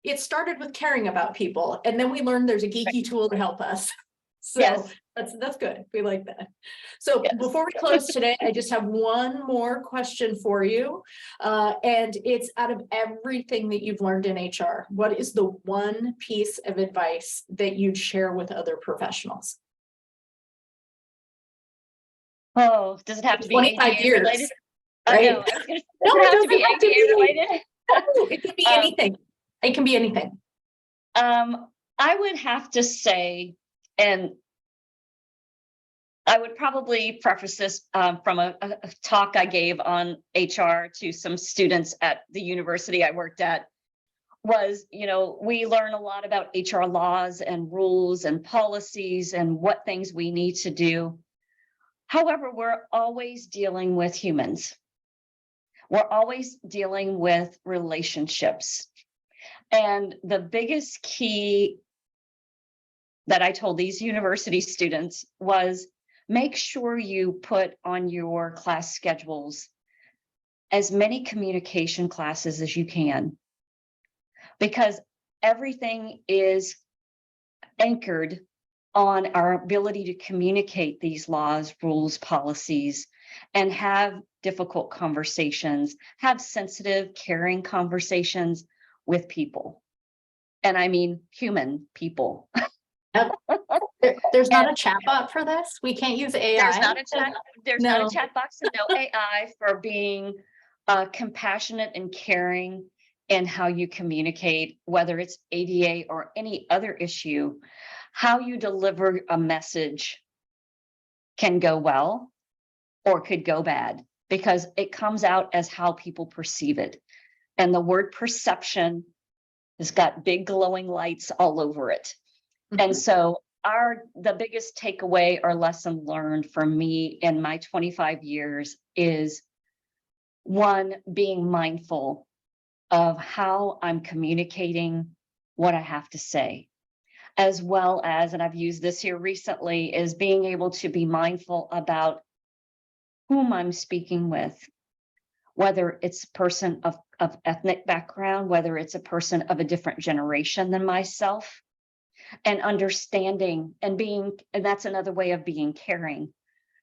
it started with caring about people, and then we learned there's a geeky tool to help us. So Yes. that's good. We like that. So Yes. before we close today, I just have one more question for you. And it's out of everything that you've learned in HR, what is the one piece of advice that you'd share with other professionals? Oh, does it have to be 25 ADA years, related? right? I know. I was gonna say, No, does it it have to be doesn't have to ADA be. related? No, it can be anything. It can be anything. I would have to say, and I would probably preface this from a talk I gave on HR to some students at the university I worked at, was, we learn a lot about HR laws and rules and policies and what things we need to do. However, we're always dealing with humans. We're always dealing with relationships. And the biggest key that I told these university students was make sure you put on your class schedules as many communication classes as you can, because everything is anchored on our ability to communicate these laws, rules, policies, and have difficult conversations, have sensitive, caring conversations with people. And I mean human people. There's not a chat bot for this. We can't use AI. There's not a chat. There's not No. a chat box and no AI for being compassionate and caring in how you communicate, whether it's ADA or any other issue. How you deliver a message can go well or could go bad, because it comes out as how people perceive it. And the word perception has got big glowing lights all over it. And so the biggest takeaway or lesson learned for me in my 25 years is, one, being mindful of how I'm communicating what I have to say, as well as, and I've used this here recently, is being able to be mindful about whom I'm speaking with, whether it's a person of ethnic background, whether it's a person of a different generation than myself, and understanding and that's another way of being caring.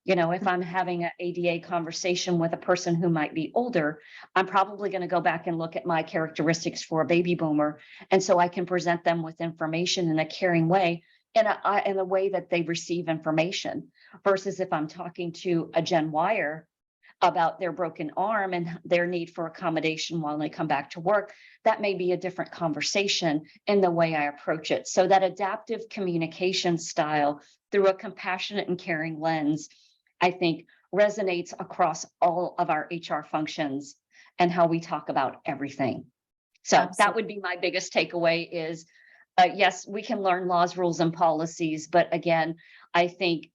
If I'm having an ADA conversation with a person who might be older, I'm probably going to go back and look at my characteristics for a baby boomer. And so I can present them with information in a caring way, in a way that they receive information, versus if I'm talking to a Gen Yer about their broken arm and their need for accommodation while they come back to work, that may be a different conversation in the way I approach it. So that adaptive communication style through a compassionate and caring lens, I think, resonates across all of our HR functions and how we talk about everything. So Absolutely. That would be my biggest takeaway is, yes, we can learn laws, rules, and policies. But again, I think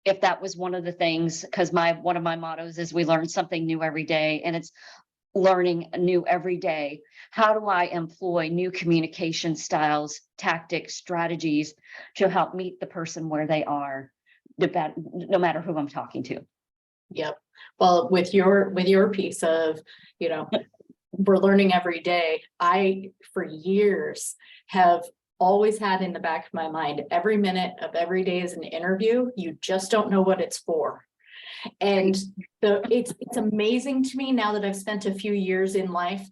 if that was one of the things, because one of my mottos is we learn something new every day, and it's learning new every day. How do I employ new communication styles, tactics, strategies to help meet the person where they are, no matter who I'm talking to? Yep. Well, with your piece of, we're learning every day. I, for years, have always had in the back of my mind, every minute of every day is an interview. You just don't know what it's for. And it's amazing to me now that I've spent a few years in life,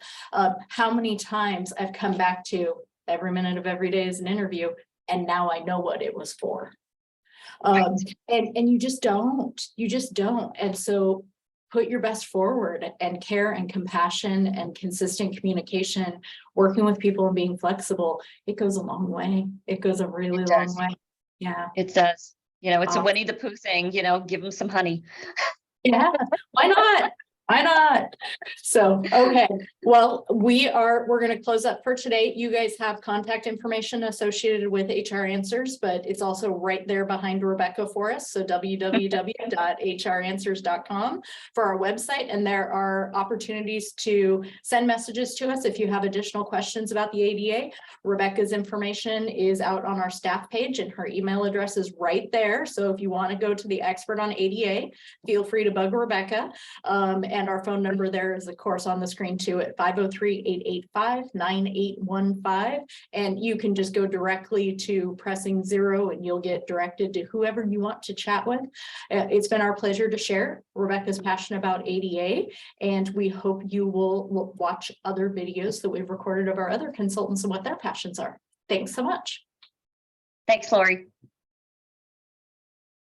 how many times I've come back to every minute of every day is an interview, and now I know what it was for. And you just don't. And so put your best forward, and care and compassion and consistent communication, working with people and being flexible. It goes a long way. It goes a really long way. Yeah, it does. It's Awesome. a Winnie the Pooh thing, give them some honey. Yeah, why not? Why not? So, okay, well, we're gonna close up for today. You guys have contact information associated with HR Answers, but it's also right there behind Rebecca for us. So www.hranswers.com for our website. And there are opportunities to send messages to us if you have additional questions about the ADA. Rebecca's information is out on our staff page and her email address is right there. So if you want to go to the expert on ADA, feel free to bug Rebecca. And our phone number there is, of course, on the screen too at 503-885-9815. And you can just go directly to pressing 0 and you'll get directed to whoever you want to chat with. It's been our pleasure to share. Rebecca's passionate about ADA, and we hope you will watch other videos that we've recorded of our other consultants and what their passions are. Thanks so much. Thanks, Lori.